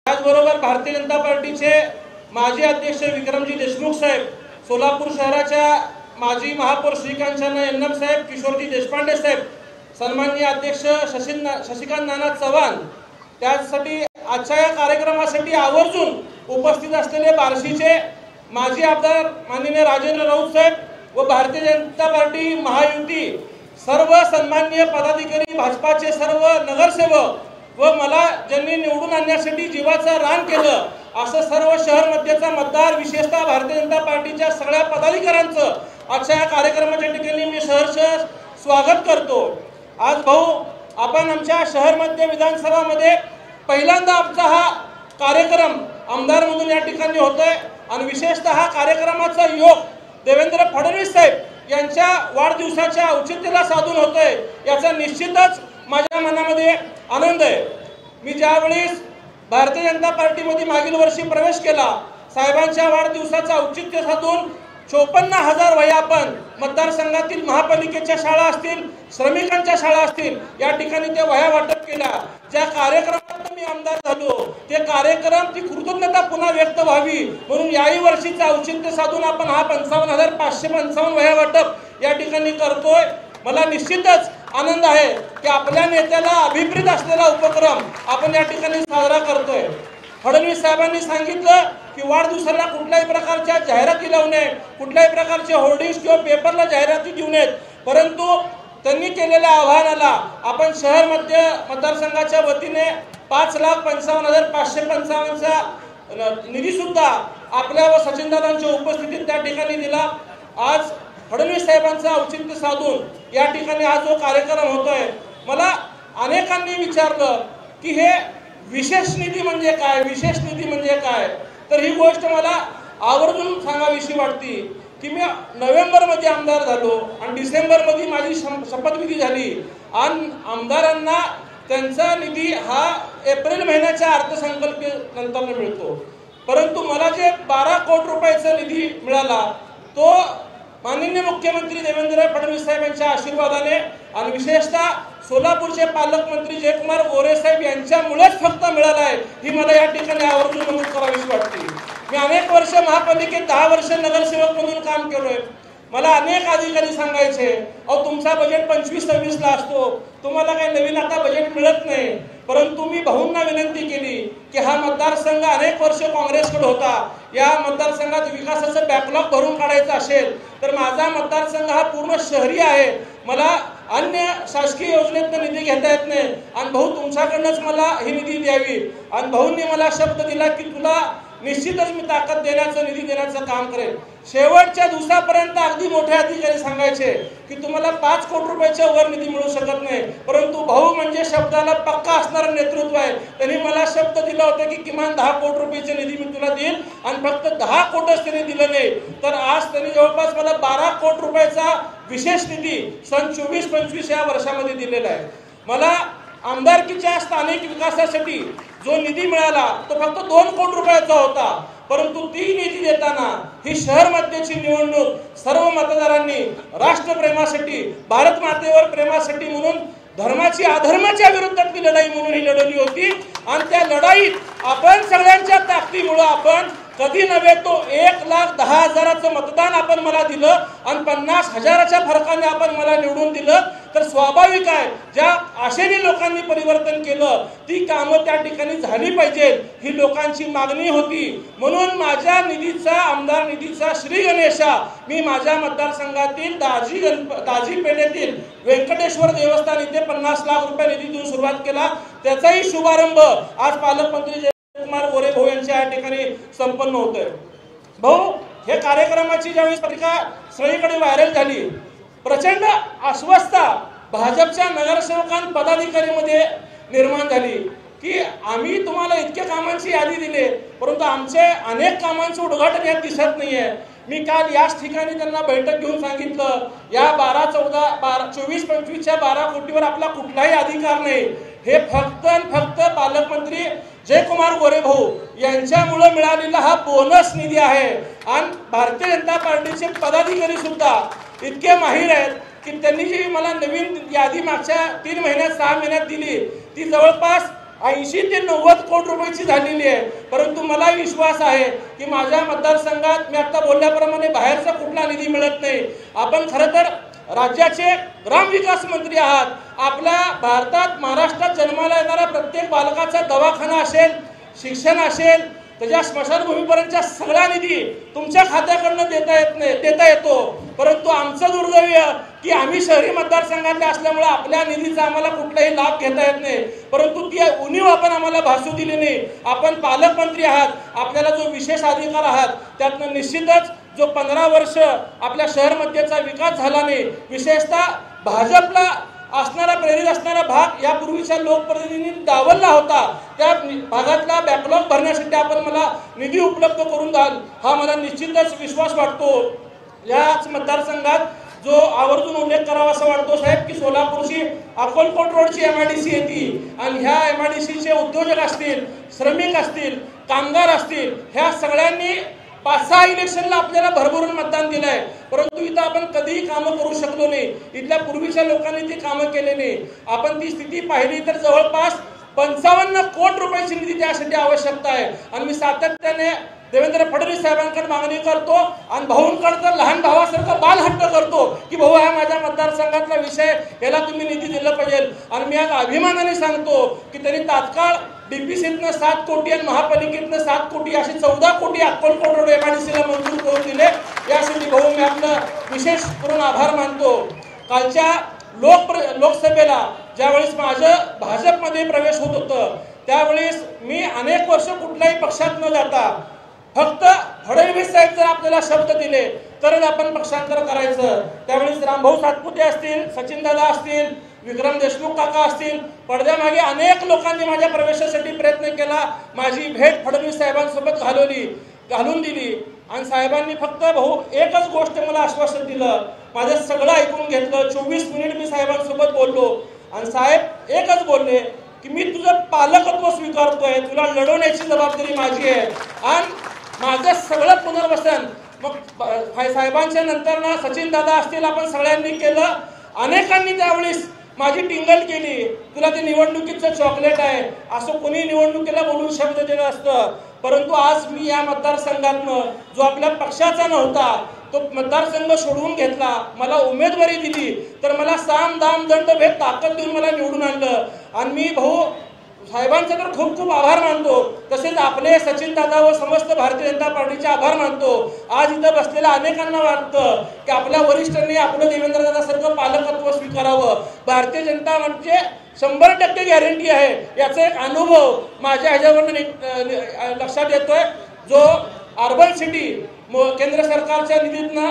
त्याचबरोबर भारतीय जनता पार्टीचे माजी अध्यक्ष विक्रमजी देशमुख साहेब, सोलापूर शहराच्या माजी महापौर श्रीकांत यन्नम साहेब, किशोरजी देशपांडे साहेब, सन्माननीय अध्यक्ष शशिकांत नाना चव्हाण, त्यासाठी आजच्या या कार्यक्रमासाठी आवर्जून उपस्थित असलेले बार्शीचे माजी आमदार माननीय राजेंद्र राऊत साहेब व भारतीय जनता पार्टी महायुती सर्व सन्माननीय पदाधिकारी, भाजपाचे सर्व नगरसेवक व मला ज्यांनी निवडून आणण्यासाठी जीवाचं रान केलं असं सर्व शहर मध्यचा मतदार, विशेषतः भारतीय जनता पार्टीच्या सगळ्या पदाधिकाऱ्यांचं आजच्या या कार्यक्रमाच्या ठिकाणी मी सहर्ष स्वागत करतो। आज भाऊ आपण आमच्या शहर मध्य विधानसभामध्ये पहिल्यांदा आमचा हा कार्यक्रम आमदार म्हणून या ठिकाणी होतोय आणि विशेषतः हा कार्यक्रमाचा योग देवेंद्र फडणवीस साहेब यांच्या वाढदिवसाच्या औचित्याला साधून होतोय याचा निश्चितच माझ्या मनामध्ये आनंद आहे। मी ज्यावेळेस भारतीय जनता पार्टीमध्ये मागील वर्षी प्रवेश केला, साहेबांच्या वाढदिवसाचा औचित्य साधून 54,000 वह्या आपण मतदारसंघातील महापालिकेच्या शाळा असतील, श्रमिकांच्या शाळा असतील या ठिकाणी त्या वह्या वाटप केल्या। ज्या कार्यक्रमात मी आमदार झालो ते कार्यक्रम ती कृतज्ञता पुन्हा व्यक्त व्हावी म्हणून याही वर्षीचा औचित्य साधून आपण हा 55,555 वह्या वाटप या ठिकाणी करतोय। मला निश्चितच आनंद आहे की आपल्या नेत्याला अभिप्रेत असलेला उपक्रम आपण या ठिकाणी साजरा करतोय। फडणवीस साहेबांनी सांगितलं की वाढदिवसाला कुठल्याही प्रकारच्या जाहिराती लावू नये, कुठल्याही प्रकारचे होर्डिंग्स किंवा पेपरला जाहिराती देऊ नयेत, परंतु त्यांनी केलेल्या आवाहनाला आपण शहर मध्य मतदारसंघाच्या वतीने 5,55,555चा निधी सुद्धा आपल्या व सचिनदादांच्या उपस्थितीत त्या ठिकाणी दिला। आज फडणवीस साहेबांचा औचित्य साधून या ठिकाणी हा जो कार्यक्रम होतोय, मला अनेकांनी विचारलं की हे विशेष निधी म्हणजे काय, विशेष निधी म्हणजे काय, तर ही गोष्ट मला आवर्जून सांगावीशी वाटते की मी नोव्हेंबरमध्ये आमदार झालो आणि डिसेंबरमध्ये माझी शपथविधी झाली आणि आमदारांना त्यांचा निधी हा एप्रिल महिन्याच्या अर्थसंकल्पानंतर मिळतो, परंतु मला जे 12 कोटी रुपयाचा निधी मिळाला तो माननीय मुख्यमंत्री देवेंद्र फडणवीस साहेबांच्या आशीर्वादाने आणि विशेषतः सोलापूरचे पालकमंत्री जयकुमार गोरे साहेब यांच्यामुळेच फक्त मिळाला आहे ही मला या ठिकाणी आवर्जून नमूद करावीशी वाटते। मी अनेक वर्ष महापालिकेत 10 वर्ष नगरसेवक म्हणून काम केलोय। मला अनेक अधिकारी सांगायचे अहो तुमचा बजेट 25-26 ला असतो, तुम्हाला काही नवीन आता बजेट मिळत नाही, परंतु मी भाऊंना विनंती केली की हा मतदारसंघ अनेक वर्ष काँग्रेसकडे होता, या मतदारसंघात विकासाचं बॅकलॉग भरून काढायचं असेल तर माझा मतदारसंघ हा पूर्ण शहरी आहे, मला अन्य शासकीय योजनेतून निधी घेता येत नाही आणि भाऊ तुमच्याकडनंच मला ही निधी द्यावी आणि भाऊंनी मला शब्द दिला की तुला निश्चितच मी ताकद देण्याचं, निधी देण्याचं काम करेल। शेवटच्या दिवसापर्यंत अगदी मोठे अधिकारी सांगायचे की तुम्हाला 5 कोटी रुपयाच्या वर निधी मिळू शकत नाही, परंतु भाऊ म्हणजे शब्दाला पक्का असणारं नेतृत्व आहे, त्यांनी मला शब्द दिला होता की किमान 10 कोटी रुपयाचे निधी मी तुला देईल आणि फक्त 10 कोटीच त्यांनी दिलं नाही तर आज त्यांनी जवळपास मला 12 कोटी रुपयाचा विशेष निधी सन 24-25 या वर्षामध्ये दिलेला आहे। मला आमदारकीच्या स्थानिक विकासासाठी जो निधी मिळाला तो फक्त 2 कोटी रुपयाचा होता, परंतु ती निधी देताना ही शहर मध्यची निवडणूक सर्व मतदारांनी राष्ट्रप्रेमासाठी, भारत मातेवर प्रेमासाठी म्हणून धर्माची अधर्माच्या विरोधातली लढाई म्हणून ही लढवली होती आणि त्या लढाईत आपण सगळ्यांच्या ताकदीमुळे आपण कधी नव्हे तो 1,10,000चं मतदान आपण मला दिलं आणि 50,000च्या फरकाने आपण मला निवडून दिलं, तर स्वाभाविक आहे ज्या आशेने लोकांनी परिवर्तन केलं ती कामं त्या ठिकाणी झाली पाहिजे ही लोकांची मागणी होती। म्हणून माझ्या निधीचा, आमदार निधीचा श्री गणेशा मी माझ्या मतदारसंघातील दाजी पेठेतील व्यंकटेश्वर देवस्थान इथे 50 लाख रुपये निधी देऊन सुरुवात केला, त्याचाही शुभारंभ आज पालकमंत्री जयकुमार गोरे भाऊ यांच्या या ठिकाणी संपन्न होतोय। भाऊ हे कार्यक्रमाची ज्यावेळी पत्रिका सगळीकडे व्हायरल झाली, प्रचंड अस्वस्थता भाजपच्या नगरसेवकां पदाधिकारीमध्ये निर्माण झाली की आम्ही तुम्हाला इतक्या कामांची यादी दिली परंतु आमचे अनेक कामांचं उद्घाटन यात दिसत नाहीये। मी काल याच ठिकाणी त्यांना बैठक घेऊन सांगितलं या 24-25च्या 12 कोटीवर आपला कुठलाही अधिकार नाही, हे फक्त पालकमंत्री जयकुमार गोरे भाऊ यांच्यामुळे मिळालेला हा बोनस निधी आहे आणि भारतीय जनता पार्टीचे पदाधिकारी सुद्धा इतके माहिर आहेत की त्यांनी जी मला नवीन यादी मागच्या 3 महिन्यात 6 महिन्यात दिली ती जवळपास 80 ते 90 कोटी रुपयाची झालेली आहे। परंतु मला विश्वास आहे की माझ्या मतदारसंघात मी आता बोलल्याप्रमाणे बाहेरचा कुठला निधी मिळत नाही। आपण खरं तर राज्याचे ग्रामविकास मंत्री आहात। आपल्या भारतात महाराष्ट्रात जन्माला येणारा प्रत्येक बालकाचा दवाखाना असेल, शिक्षण असेल, त्याच्या स्मशानभूमीपर्यंतच्या सगळा निधी तुमच्या खात्याकडनं देता येतो। परंतु आमचं दुर्दैव की आम्ही शहरी मतदारसंघातले असल्यामुळे आपल्या निधीचा आम्हाला कुठलाही लाभ घेता येत नाही। परंतु ती उणीव आपण आम्हाला भासू दिली नाही। आपण पालकमंत्री आहात, आपल्याला जो विशेष अधिकार आहात त्यातनं निश्चितच जो 15 वर्ष आपल्या शहर मध्येचा विकास झाला नाही, विशेषतः भाजपला असणारा प्रेरित असणारा भाग यापूर्वीच्या लोकप्रतिनिधींनी डावलला होता, त्या भागातला बॅकलॉग भरण्यासाठी आपण मला निधी उपलब्ध करून द्याल हा मला निश्चितच विश्वास वाटतो। याच मतदारसंघात जो आवर्जून उल्लेख करावा असं वाटतो साहेब की सोलापूरची अक्कलकोट रोडची MIDC येते आणि ह्या MIDCचे उद्योजक असतील, श्रमिक असतील, कामगार असतील, ह्या सगळ्यांनी 5-6 इलेक्शनला आपल्याला भरभरून मतदान दिलंय। परंतु इथं आपण कधीही कामं करू शकलो नाही। इथल्या पूर्वीच्या लोकांनी ती कामं केली नाही। आपण ती स्थिती पाहिली तर जवळपास 55 कोटी रुपयाची निधी त्यासाठी आवश्यकता आहे आणि मी सातत्याने देवेंद्र फडणवीस साहेबांकडे मागणी करतो आणि भाऊंकडे तर लहान भावासारखं बालहट्ट करतो की भाऊ हा माझ्या मतदारसंघातला विषय, याला तुम्ही निधी दिला पाहिजे। आणि मी आज अभिमानाने सांगतो की त्यांनी तात्काळ DPCतनं 7 कोटी आणि महापालिकेतनं 7 कोटी असे 14 कोटी अक्कलकोट रोड MIDCला मंजूर करून दिले। यासाठी भाऊ मी आपलं विशेष करून आभार मानतो। कालच्या लोकसभेला ज्यावेळेस माझं भाजपमध्ये प्रवेश होत होतं त्यावेळेस मी अनेक वर्ष कुठल्याही पक्षात न जाता फक्त फडणवीस साहेब जर आपल्याला शब्द दिले तरच आपण पक्षांतर करायचं। त्यावेळेस रामभाऊ सातपुते असतील, सचिनदादा असतील, विक्रम देशमुख काका असतील, पडद्यामागे अनेक लोकांनी माझ्या प्रवेशासाठी प्रयत्न केला। माझी भेट फडणवीस साहेबांसोबत घालून दिली आणि साहेबांनी फक्त भाऊ एकच गोष्ट मला आश्वासन दिलं, माझं सगळं ऐकून घेतलं। 24 मिनिट मी साहेबांसोबत बोललो आणि साहेब एकच बोलले की मी तुझं पालकत्व स्वीकारतोय, तुला लढवण्याची जबाबदारी माझी आहे आणि माझं सगळं पुनर्वसन मग साहेबांच्या नंतर ना सचिन दादा असतील, आपण सगळ्यांनी केलं। अनेकांनी त्यावेळेस माझी टिंगल केली, तुला ते निवडणुकीचं चॉकलेट आहे असं कोणी निवडणुकीला बोलून शब्द दिलं असतं। परंतु आज मी या मतदारसंघातनं जो आपल्या पक्षाचा नव्हता तो मतदारसंघ सोडवून घेतला, मला उमेदवारी दिली तर मला साम दाम दंड भेद ताकद देऊन मला निवडून आणलं आणि मी भाऊ साहेबांचा तर खूप खूप आभार मानतो। तसेच आपले सचिन दादा व समस्त भारतीय जनता पार्टीचे आभार मानतो। आज इथं बसलेल्या अनेकांना वाटतं की आपल्या वरिष्ठांनी आपलं देवेंद्र दादासारखं पालकत्व स्वीकारावं। भारतीय जनता म्हणजे 100% गॅरंटी आहे, याचा एक अनुभव माझ्या ह्याच्यावरून लक्षात येतोय। जो अर्बन सिटी केंद्र सरकारच्या निधीतनं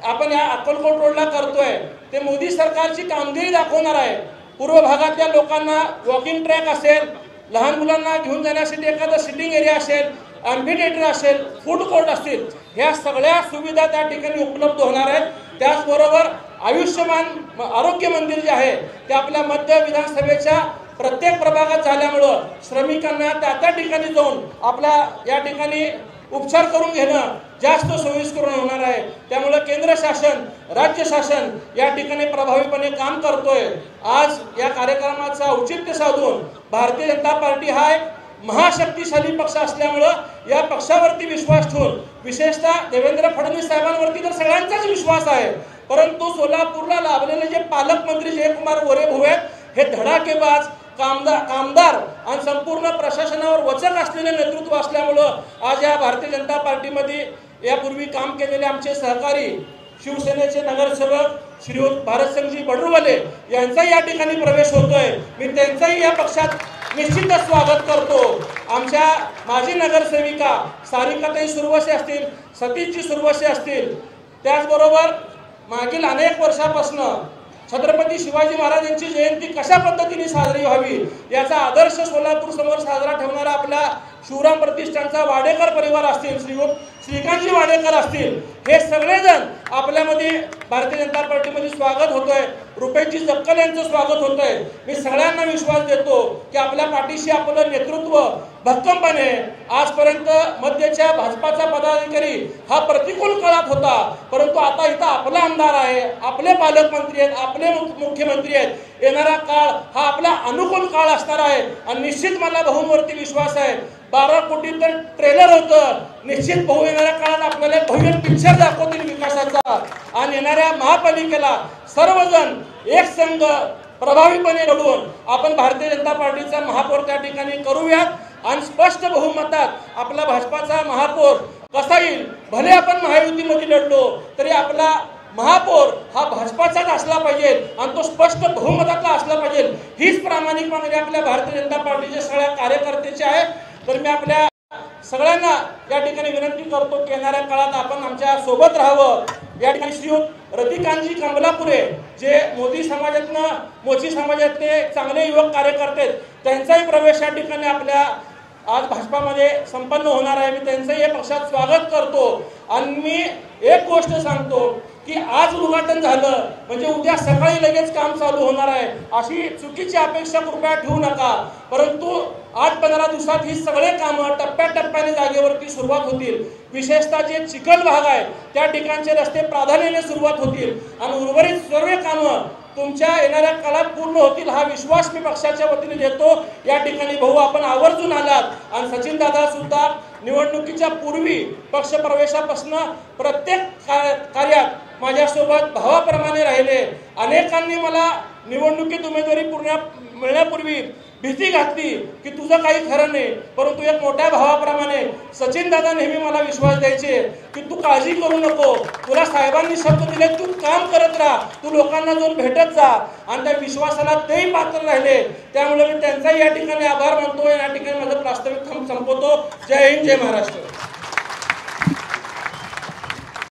आपण या अक्कलकोट रोडला करतोय ते मोदी सरकारची कामगिरी दाखवणार आहे। पूर्व भागातल्या लोकांना वॉकिंग ट्रॅक असेल, लहान मुलांना घेऊन जाण्यासाठी एखादा सिटिंग एरिया असेल, अँफिथिएटर असेल, फूड कोर्ट असतील, ह्या सगळ्या सुविधा त्या ठिकाणी उपलब्ध होणार आहेत। त्याचबरोबर आयुष्यमान आरोग्य मंदिर जे आहे ते आपल्या मध्य विधानसभेच्या प्रत्येक प्रभागात झाल्यामुळं श्रमिकांना त्या ठिकाणी जाऊन आपल्या या ठिकाणी उपचार करून घेणं जास्त सोयीस्कर होणार आहे। त्यामुळे केंद्र शासन, राज्य शासन या ठिकाणी प्रभावीपणे काम करतोय। आज या कार्यक्रमाचा औचित्य साधून भारतीय जनता पार्टी हा एक महाशक्तिशाली पक्ष असल्यामुळं या पक्षावरती विश्वास ठेवून विशेषतः देवेंद्र फडणवीस साहेबांवरती तर सगळ्यांचाच विश्वास आहे, परंतु सोलापूरला लाभलेले जे पालकमंत्री जयकुमार गोरे भाऊ आहेत हे धडाकेबाज कामदार आणि संपूर्ण प्रशासनावर वचक असलेले नेतृत्व असल्यामुळं आज या भारतीय जनता पार्टीमध्ये यापूर्वी काम केलेले आमचे सहकारी शिवसेनेचे नगरसेवक श्रीयुत भारतसिंगजी बडरूवाले यांचा या ठिकाणी प्रवेश होतोय। मी त्यांचाही या पक्षात निश्चितच स्वागत करतो। आमच्या माजी नगरसेविका सारिकाताई सुरवसे असतील, सतीशजी सुरवसे असतील, त्याचबरोबर मागील अनेक वर्षापासून छत्रपती शिवाजी महाराजांची जयंती कशा पद्धतीने साजरी व्हावी याचा आदर्श सोलापूर समोर साजरा ठेवणारा आपला शिवराम प्रतिष्ठानचा वाडेकर परिवार असतील, श्रीकांतजी वाडेकर असतील, हे सगळेजण आपल्यामध्ये भारतीय जनता पार्टीमध्ये स्वागत होतंय. रुपेशजी जक्कल यांचं स्वागत होतंय. मी सगळ्यांना विश्वास देतो की आपल्या पाठीशी आपलं नेतृत्व भक्कमपणे आजपर्यंत मध्यच्या भाजपाचा पदाधिकारी हा प्रतिकूल काळात होता, परंतु आता इथं आपला आमदार आहे, आपले पालकमंत्री आहेत, आपले मुख्यमंत्री आहेत. येणारा काळ हा आपला अनुकूल काळ असणार आहे आणि निश्चित मला भाऊंवरती विश्वास आहे. 12 कोटीचं ट्रेलर होतं, निश्चित भाऊ येणाऱ्या काळात आपल्याला भव्य पिक्चर दाखवतील विकासाचा आणि येणाऱ्या महापालिकेला सर्वजण एक संघ प्रभावीपणे लढवून आपण भारतीय जनता पार्टीचा महापौर त्या ठिकाणी करूयात आणि स्पष्ट बहुमतात आपला भाजपाचा महापौर कसा येईल. भले आपण महायुतीमध्ये लढलो तरी आपला महापौर हा भाजपाचाच असला पाहिजे आणि तो स्पष्ट बहुमतातला असला पाहिजे. हीच प्रामाणिकपणे आपल्या भारतीय जनता पार्टीच्या सगळ्या कार्यकर्त्याची आहे. तर मी आपल्या सगळ्यांना या ठिकाणी विनंती करतो की येणाऱ्या काळात आपण आमच्या सोबत राहावं. या ठिकाणी श्रीयुत रतिकांतजी कमलापुरे जे मोदी समाजातनं मोची समाजातले चांगले युवक कार्यकर्ते आहेत, त्यांचाही प्रवेश या ठिकाणी आपल्या आज भाजपामध्ये संपन्न होणार आहे. मी त्यांचंही या पक्षात स्वागत करतो आणि मी एक गोष्ट सांगतो की आज उद्घाटन झालं म्हणजे उद्या सकाळी लगेच काम चालू होणार आहे अशी चुकीची अपेक्षा कृपया ठेवू नका. परंतु 8-15 दिवसात ही सगळे कामं टप्प्याटप्प्याने जागेवरती सुरुवात होतील. विशेषतः जे चिखल भाग आहे त्या ठिकाणचे रस्ते प्राधान्याने सुरुवात होतील आणि उर्वरित सर्व कामं तुमच्या येणाऱ्या काळात पूर्ण होतील हा विश्वास मी पक्षाच्या वतीने देतो. या ठिकाणी भाऊ आपण आवर्जून आलात आणि सचिन दादा सुद्धा निवडणुकीच्या पूर्वी पक्ष प्रवेशापासून प्रत्येक कार्यात माझ्यासोबत भावाप्रमाणे राहिले. अनेकांनी मला निवडणुकीत उमेदवारी मिळण्यापूर्वी भीती घातली की तुझं काही खरं नाही, परंतु एक मोठ्या भावाप्रमाणे सचिन दादा नेहमी मला विश्वास द्यायचे की तू काळजी करू नको, तुला साहेबांनी शब्द दिले, तू काम करत राहा, तू लोकांना जाऊन भेटत जा आणि त्या विश्वासाला तेही पात्र राहिले. त्यामुळे मी त्यांचाही या ठिकाणी आभार मानतो. या ठिकाणी माझं प्रास्ताविक संपवतो. जय हिंद, जय महाराष्ट्र.